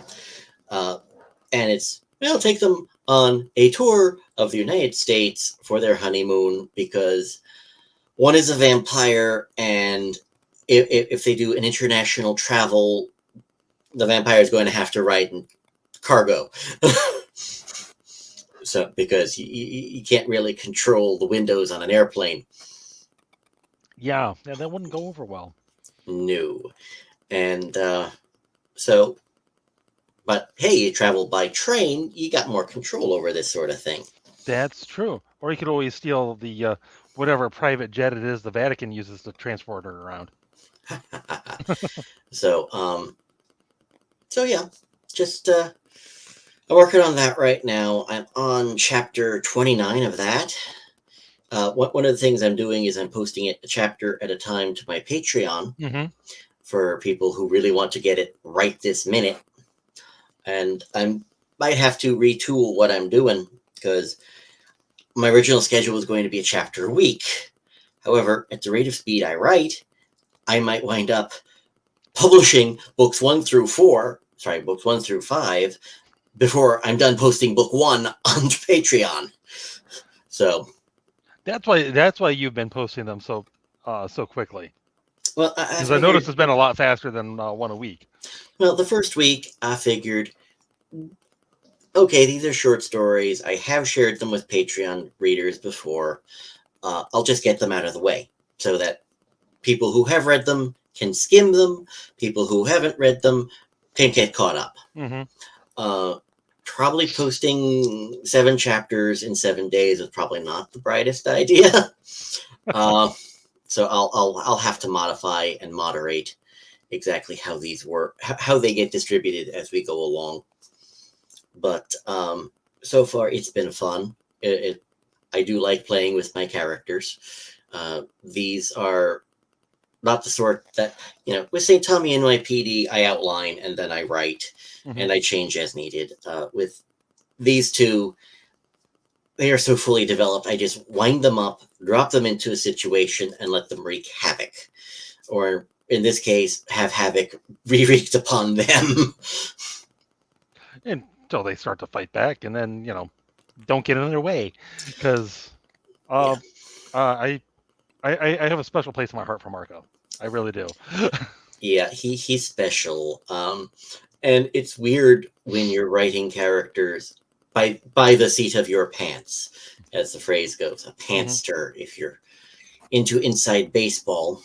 And it's, take them on a tour of the United States for their honeymoon, because one is a vampire, and if they do an international travel, the vampire is going to have to write cargo. So because you can't really control the windows on an airplane. Yeah, that wouldn't go over well. No. And so, but hey, you travel by train, you got more control over this sort of thing. That's true. Or you could always steal the whatever private jet it is the Vatican uses to transport her around. So, so yeah, just I'm working on that right now. I'm on chapter 29 of that. One of the things I'm doing is I'm posting it a chapter at a time to my Patreon Mm-hmm. for people who really want to get it right this minute. And I might have to retool what I'm doing because my original schedule was going to be a chapter a week. However, at the rate of speed I write, I might wind up publishing books 1 through 5 before I'm done posting book 1 on Patreon. So That's why you've been posting them so quickly. well, I Because I noticed figured. it's been a lot faster than one a week. Well, the first week I figured, okay, these are short stories. I have shared them with Patreon readers before. I'll just get them out of the way so that people who have read them can skim them. People who haven't read them can get caught up. Mm-hmm. Probably posting 7 chapters in 7 days was probably not the brightest idea. So I'll have to modify and moderate exactly how these work, how they get distributed as we go along. But so far it's been fun. I do like playing with my characters. These are not the sort that, with St. Tommy NYPD, I outline and then I write Mm-hmm. and I change as needed. With these two, they are so fully developed, I just wind them up, drop them into a situation, and let them wreak havoc. Or in this case, have havoc wreaked upon them. Until they start to fight back, and then don't get in their way, because Yeah. I have a special place in my heart for Marco. I really do. Yeah, he's special. And it's weird when you're writing characters by the seat of your pants, as the phrase goes, a pantster if you're into inside baseball.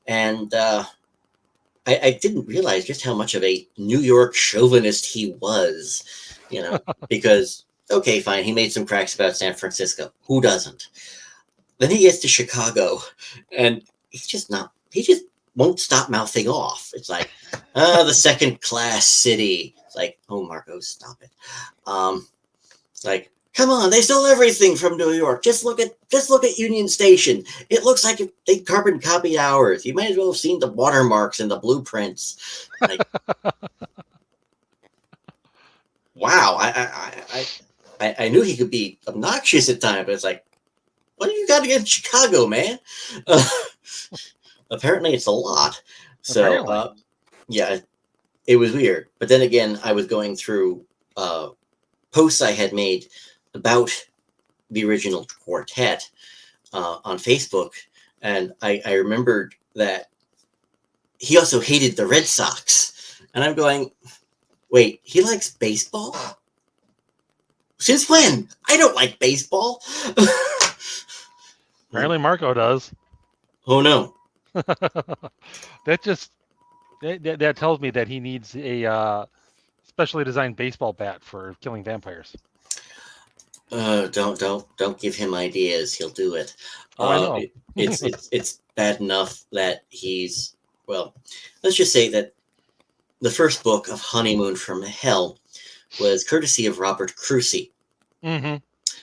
And I didn't realize just how much of a New York chauvinist he was, because, okay, fine, he made some cracks about San Francisco. Who doesn't? Then he gets to Chicago, and he just won't stop mouthing off. It's like, the second class city. It's like, oh, Marco, stop it. Like, come on, they stole everything from New York. Just look at Union Station. It looks like they carbon copied ours. You might as well have seen the watermarks and the blueprints. Like, wow, I knew he could be obnoxious at times, but it's like, what do you got against Chicago, man? Apparently, it's a lot. So, yeah, it was weird. But then again, I was going through posts I had made about the original quartet on Facebook, and I remembered that he also hated the Red Sox. And I'm going, wait, he likes baseball? Since when? I don't like baseball. Apparently, Marco does. Oh no. That tells me that he needs a specially designed baseball bat for killing vampires. Don't give him ideas. He'll do it. Oh, I know. It's bad enough that he's, well, let's just say that the first book of Honeymoon from Hell was courtesy of Robert Crucy, Mm-hmm.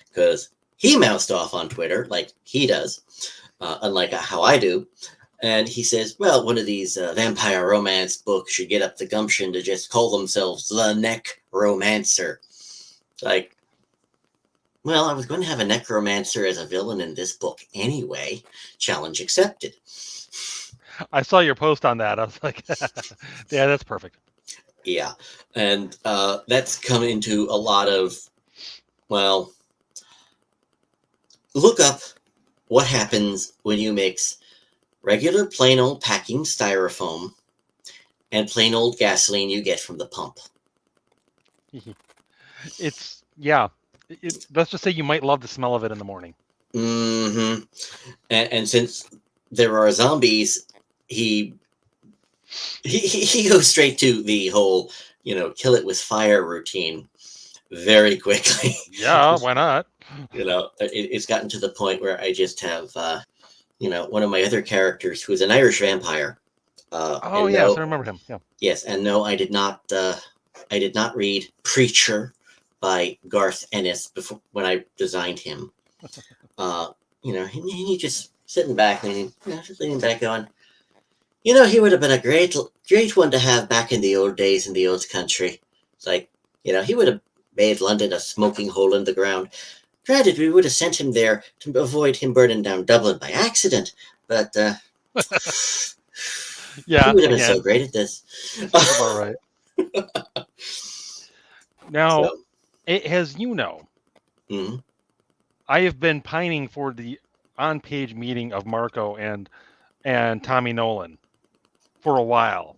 because he moused off on Twitter like he does, unlike how I do. And he says, well, one of these vampire romance books should get up the gumption to just call themselves the Neck Romancer. Like, well, I was going to have a necromancer as a villain in this book anyway. Challenge accepted. I saw your post on that. I was like, yeah, that's perfect. Yeah. And that's come into a lot of, well, look up what happens when you mix regular plain old packing styrofoam and plain old gasoline you get from the pump. It's yeah. Let's just say you might love the smell of it in the morning. Hmm. And since there are zombies, he he goes straight to the whole, kill it with fire routine very quickly. Yeah, why not? It's gotten to the point where I just have, one of my other characters who is an Irish vampire. Oh And yes, I no, remember him. Yeah. yes, and no, I did not read Preacher by Garth Ennis before when I designed him. Uh, he just sitting back, just leaning back on. He would have been a great one to have back in the old days in the old country. It's like, he would have made London a smoking hole in the ground. Granted, we would have sent him there to avoid him burning down Dublin by accident, but he Yeah, would have been so again, great at this. sounds about right. Now, So, as mm, I have been pining for the on-page meeting of Marco and Tommy Nolan for a while.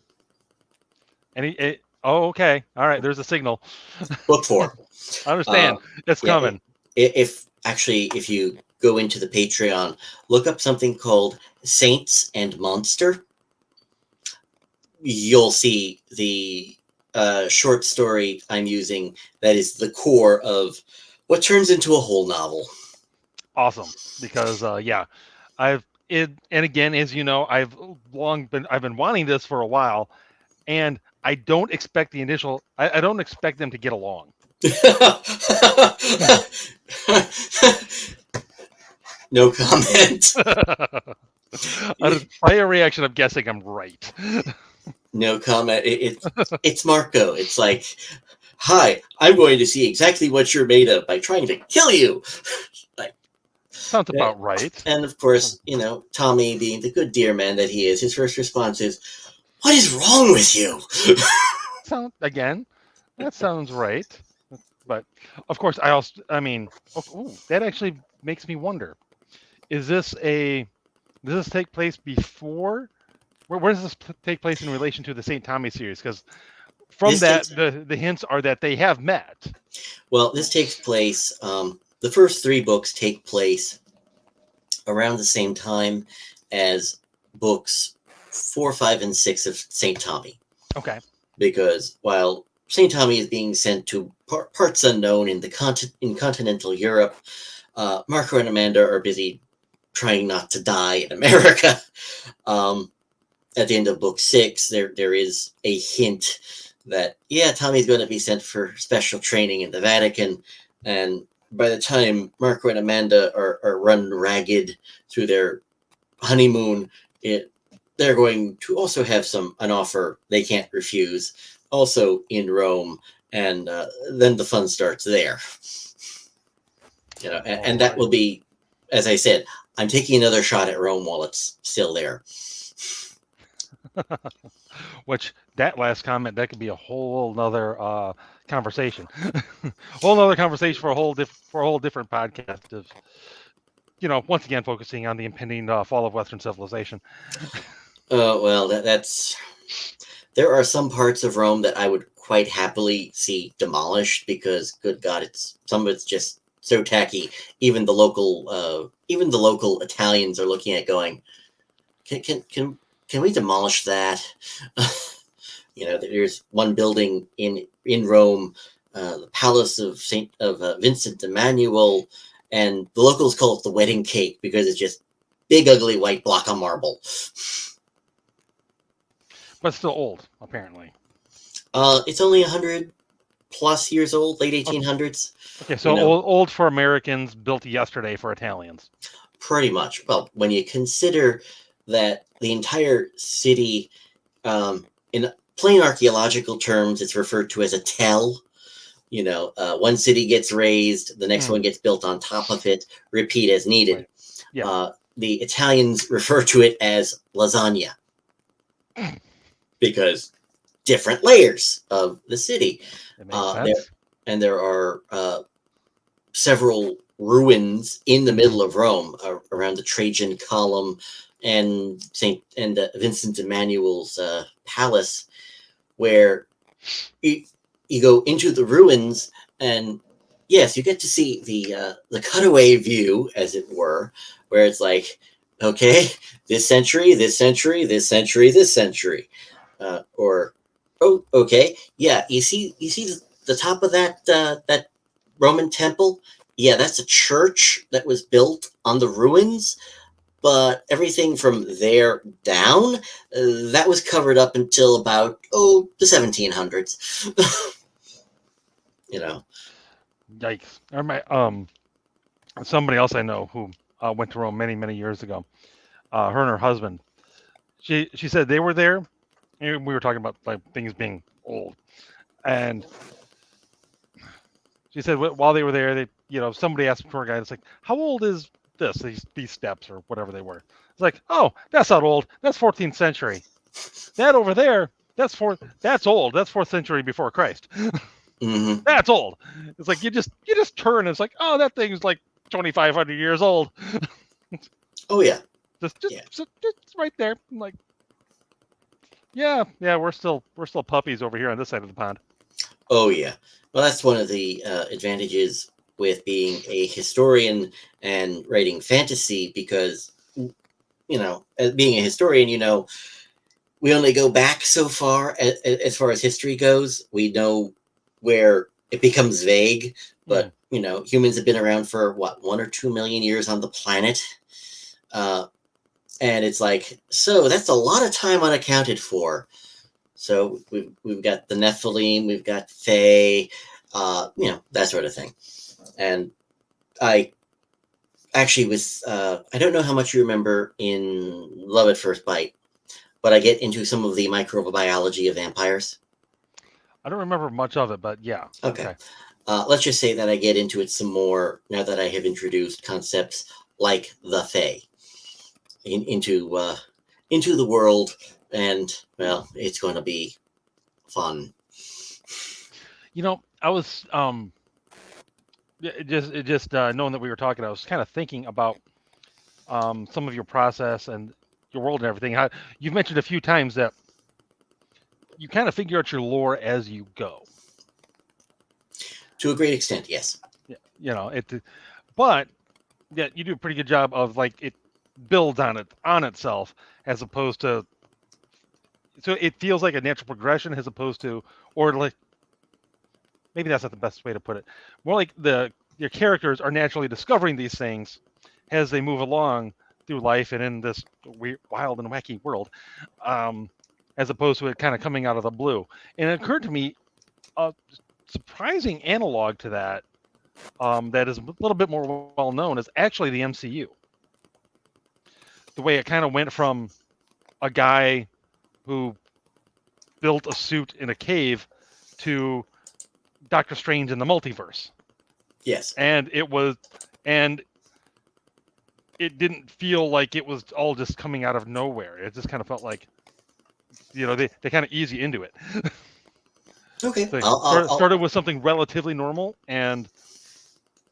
And oh, okay, all right. There's a signal. book four. I Uh, understand. It's yeah, coming. if you go into the Patreon, look up something called Saints and Monster. You'll see the short story I'm using that is the core of what turns into a whole novel. Awesome. Because yeah, and again, as you know, I've been wanting this for a while, and I don't expect the initial. I don't expect them to get along. No comment. By your reaction, I'm guessing I'm right. No comment. It's Marco. It's like, hi, I'm going to see exactly what you're made of by trying to kill you. Like, Sounds about right. and of course, Tommy, the good dear man that he is, his first response is, "What is wrong with you?" That sounds right. But of course, I mean, that actually makes me wonder: Is this a does this take place before? Where does this take place in relation to the St. Tommy series? Because from This that, takes the hints are that they have met. this takes place. The first three books take place around the same time as books 4, 5, and 6 of St. Tommy. Okay. Because while St. Tommy is being sent to parts unknown in in continental Europe, Marco and Amanda are busy trying not to die in America. At the end of book 6, there is a hint that Tommy's going to be sent for special training in the Vatican, and by the time Marco and Amanda are run ragged through their honeymoon, they're going to also have an offer they can't refuse, also in Rome, and then the fun starts there. And that will be, as I said, I'm taking another shot at Rome while it's still there. Which that last comment that could be a whole nother conversation, whole nother conversation for a whole different podcast of once again focusing on the impending fall of Western civilization. Oh well, that's there are some parts of Rome that I would quite happily see demolished because, good God, some of it's just so tacky. Even the local Italians are looking at going, can we demolish that? There's one building in Rome, the Palace of Vincent Emmanuel, and the locals call it the wedding cake because it's just big, ugly white block of marble. But still old, apparently. It's only 100 plus years old, late 1800s. Okay, so old for Americans, built yesterday for Italians. Pretty much. Well, when you consider that the entire city, in plain archaeological terms, it's referred to as a tell. One city gets raised, the next one gets built on top of it, repeat as needed. Right. Yeah. The Italians refer to it as lasagna because different layers of the city. It makes sense. There are several ruins in the middle of Rome around the Trajan Column and Vincent Emmanuel's palace, where you go into the ruins, and yes, you get to see the cutaway view, as it were, where it's like, okay, this century, this century, this century, this century, or oh, okay, yeah, you see the top of that Roman temple. Yeah, that's a church that was built on the ruins, but everything from there down, that was covered up until about the 1700s. you know. Yikes! Or my somebody else I know who went to Rome many many years ago. Her and her husband. She said they were there, and we were talking about like things being old, and she said while they were there, they somebody asked the tour guide, it's like, how old is this? These steps or whatever they were. It's like, oh, that's not old. That's 14th century. That over there, That's old. That's 4th century before Christ. Hmm. That's old. It's like you just turn. And it's like, oh, that thing's like 2,500 years old. Oh yeah, just, yeah. just right there. I'm like, yeah, we're still puppies over here on this side of the pond. Oh yeah. Well, that's one of the advantages with being a historian and writing fantasy, because as being a historian, we only go back so far as far as history goes. We know where it becomes vague, Mm. but humans have been around for what, 1 or 2 million years on the planet, uh, and it's like, so that's a lot of time unaccounted for. So we've got the Nephilim, we've got Fae, that sort of thing. And I actually was, I don't know how much you remember in Love at First Bite, but I get into some of the microbiology of vampires. I don't remember much of it, but yeah. Okay. Okay. Let's just say that I get into it some more now that I have introduced concepts like the Fae into the world, and well, it's going to be fun. I was it just knowing that we were talking, I was kind of thinking about some of your process and your world and everything. How you've mentioned a few times that you kind of figure out your lore as you go. To a great extent, yes. Yeah, but yeah, you do a pretty good job of like it builds on itself as opposed to, so it feels like a natural progression as opposed to, or like, maybe that's not the best way to put it. More like your characters are naturally discovering these things as they move along through life and in this weird, wild and wacky world, um, as opposed to it kind of coming out of the blue. And it occurred to me a surprising analog to that, that is a little bit more well known, is actually the MCU. The way it kind of went from a guy who built a suit in a cave to Doctor Strange in the multiverse. Yes. And it didn't feel like it was all just coming out of nowhere. It just kind of felt like, they kind of ease you into it. Okay. So I'll started with something relatively normal and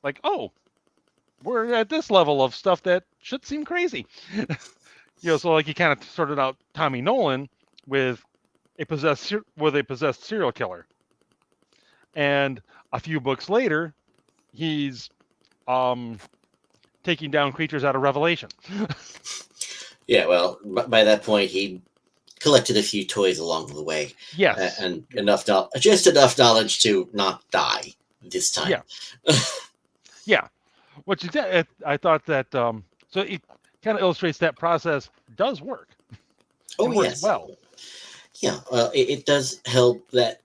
like, oh, we're at this level of stuff that should seem crazy. So like you kind of started out Tommy Nolan with a possessed serial killer, and a few books later, he's um taking down creatures out of Revelation. Yeah, well, by that point, he collected a few toys along the way, Yes. and Yeah. just enough knowledge to not die this time. Yeah. Yeah. Which is, I thought that, so it kind of illustrates that process does work Oh and works yes, well. yeah. Well, it does help that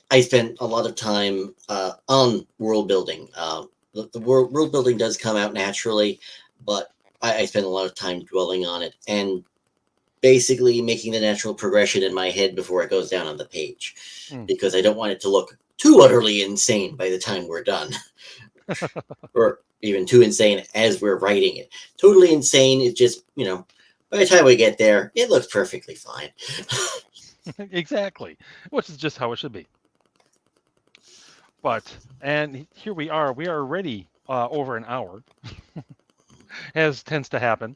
I spent a lot of time on world building. The world building does come out naturally, but I spend a lot of time dwelling on it and basically making the natural progression in my head before it goes down on the page, Mm. because I don't want it to look too utterly insane by the time we're done, or even too insane as we're writing it. Totally insane, it just, by the time we get there, it looks perfectly fine. Exactly. Which is just how it should be. And here we are. We are already over an hour, as tends to happen.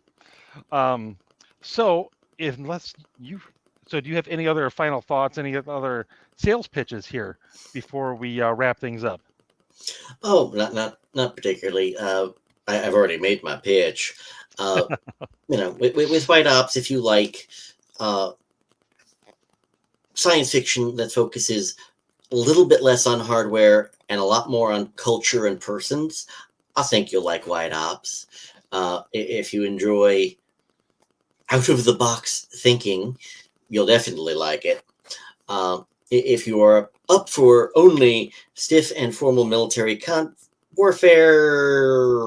Um, so unless you So, do you have any other final thoughts? Any other sales pitches here before we wrap things up? Oh, not particularly. I've already made my pitch. Uh, with White Ops, if you like uh, science fiction that focuses a little bit less on hardware and a lot more on culture and persons, I think you'll like White Ops. If you enjoy out of the box thinking, you'll definitely like it. If you are up for only stiff and formal military warfare,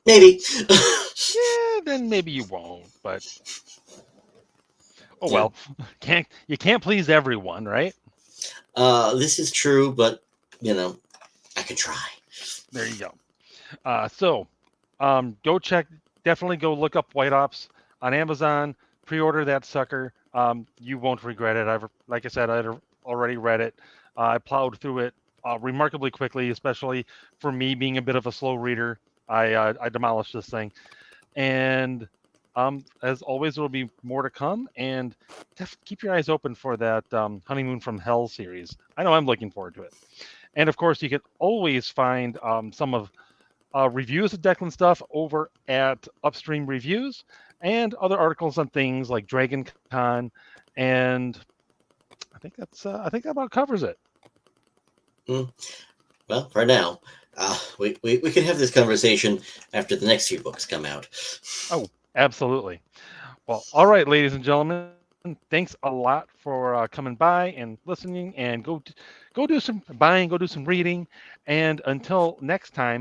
maybe. Yeah, then maybe you won't. But oh Yeah. well, can't please everyone, right? This is true, but I can try. There you go. Go check. Definitely go look up White Ops on Amazon. Pre-order that sucker. You won't regret it. Like I said, I'd already read it. I plowed through it remarkably quickly, especially for me being a bit of a slow reader. I demolished this thing, and as always, there will be more to come. And keep your eyes open for that Honeymoon from Hell series. I know I'm looking forward to it. And of course, you can always find some of reviews of Declan stuff over at Upstream Reviews and other articles on things like Dragon Con. And I think that about covers it. Mm, well, for now, we can have this conversation after the next few books come out. Oh, absolutely. Well, all right, ladies and gentlemen, thanks a lot for coming by and listening. And go do some buying, go do some reading. And until next time,